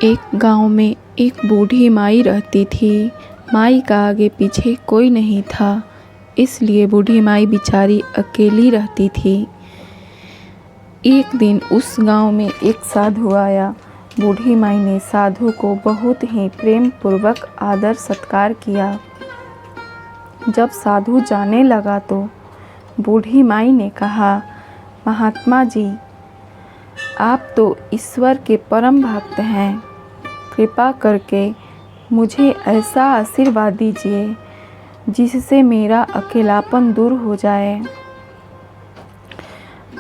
एक गांव में एक बूढ़ी माई रहती थी। माई का आगे पीछे कोई नहीं था, इसलिए बूढ़ी माई बेचारी अकेली रहती थी। एक दिन उस गांव में एक साधु आया। बूढ़ी माई ने साधु को बहुत ही प्रेम पूर्वक आदर सत्कार किया। जब साधु जाने लगा तो बूढ़ी माई ने कहा, महात्मा जी, आप तो ईश्वर के परम भक्त हैं। कृपा करके मुझे ऐसा आशीर्वाद दीजिए जिससे मेरा अकेलापन दूर हो जाए।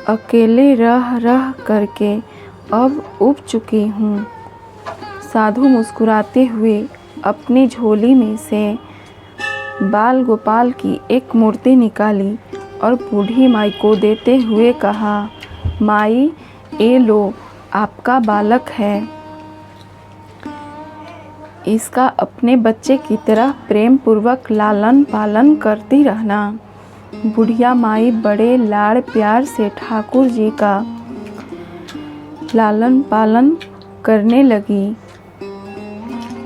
अकेले रह रह करके अब ऊब चुकी हूँ। साधु मुस्कुराते हुए अपनी झोली में से बाल गोपाल की एक मूर्ति निकाली और बूढ़ी माई को देते हुए कहा, माई, ये लो, आपका बालक है। इसका अपने बच्चे की तरह प्रेम पूर्वक लालन पालन करती रहना। बुढ़िया माई बड़े लाड़ प्यार से ठाकुर जी का लालन पालन करने लगी।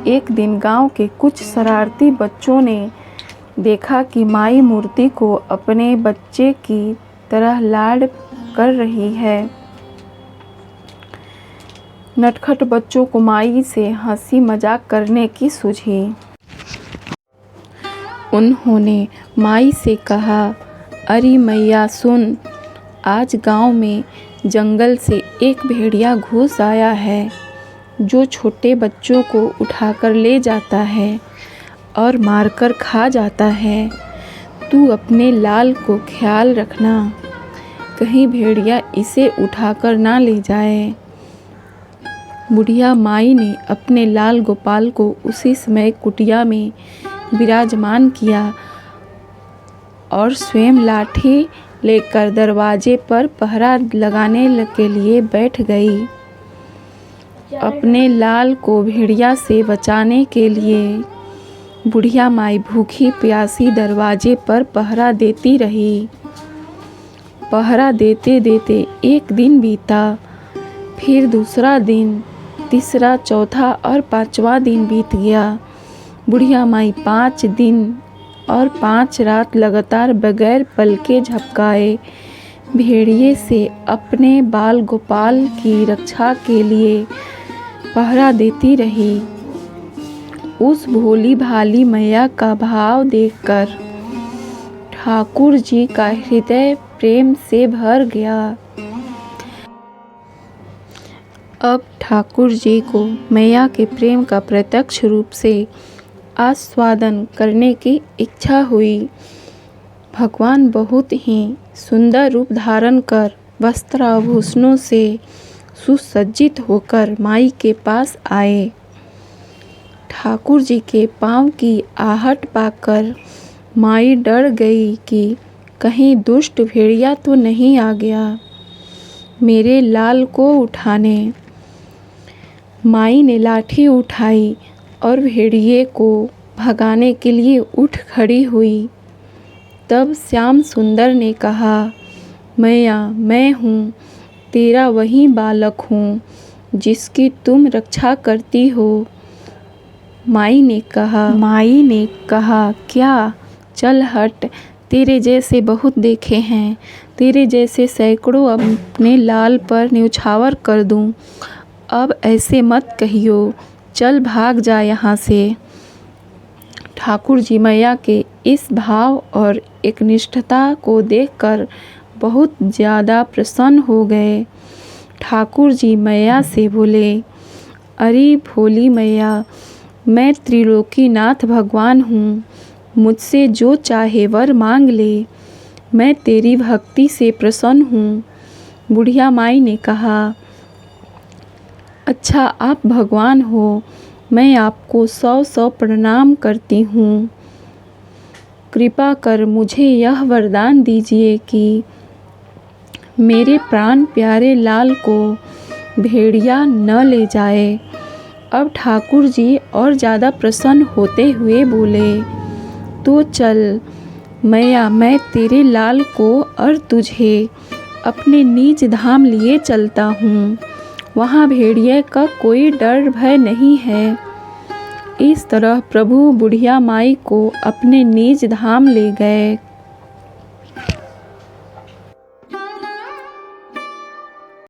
एक दिन गांव के कुछ शरारती बच्चों ने देखा कि माई मूर्ति को अपने बच्चे की तरह लाड कर रही है। नटखट बच्चों को माई से हंसी मजाक करने की सूझी। उन्होंने माई से कहा, अरे मैया सुन, आज गांव में जंगल से एक भेड़िया घुस आया है जो छोटे बच्चों को उठाकर ले जाता है और मारकर खा जाता है। तू अपने लाल को ख्याल रखना, कहीं भेड़िया इसे उठाकर ना ले जाए। बुढ़िया माई ने अपने लाल गोपाल को उसी समय कुटिया में विराजमान किया और स्वयं लाठी लेकर दरवाजे पर पहरा लगाने के लिए बैठ गई। अपने लाल को भेड़िया से बचाने के लिए बुढ़िया माई भूखी प्यासी दरवाजे पर पहरा देती रही। पहरा देते देते एक दिन बीता, फिर दूसरा दिन, तीसरा, चौथा और पांचवा दिन बीत गया। बुढ़िया माई 5 दिन और 5 रात लगातार बगैर पलके झपकाए भेड़िए से अपने बाल गोपाल की रक्षा के लिए पहरा देती रही। उस भोली भाली मैया का भाव देखकर ठाकुर जी का हृदय प्रेम से भर गया। अब ठाकुर जी को मैया के प्रेम का प्रत्यक्ष रूप से आस्वादन करने की इच्छा हुई। भगवान बहुत ही सुंदर रूप धारण कर वस्त्र आभूषणों से सुसज्जित होकर माई के पास आए। ठाकुर जी के पाँव की आहट पाकर माई डर गई कि कहीं दुष्ट भेड़िया तो नहीं आ गया मेरे लाल को उठाने। माई ने लाठी उठाई और भेड़िए को भगाने के लिए उठ खड़ी हुई। तब श्याम सुंदर ने कहा, मैया, मैं हूँ, तेरा वही बालक हूँ जिसकी तुम रक्षा करती हो। माई ने कहा, क्या? चल हट, तेरे जैसे बहुत देखे हैं, तेरे जैसे सैकड़ों अपने लाल पर न्यौछावर कर दूँ। अब ऐसे मत कहियो, चल भाग जा यहाँ से। ठाकुर जी मैया के इस भाव और एकनिष्ठता को देखकर बहुत ज़्यादा प्रसन्न हो गए। ठाकुर जी मैया से बोले, अरे भोली मैया, मैं त्रिलोकीनाथ भगवान हूँ, मुझसे जो चाहे वर मांग ले, मैं तेरी भक्ति से प्रसन्न हूँ। बुढ़िया माई ने कहा, अच्छा, आप भगवान हो, मैं आपको 100 प्रणाम करती हूँ। कृपा कर मुझे यह वरदान दीजिए कि मेरे प्राण प्यारे लाल को भेड़िया न ले जाए। अब ठाकुर जी और ज़्यादा प्रसन्न होते हुए बोले, तो चल मैया, मैं तेरे लाल को और तुझे अपने निज धाम लिए चलता हूँ। वहाँ भेड़िए का कोई डर भय नहीं है। इस तरह प्रभु बुढ़िया माई को अपने निज धाम ले गए।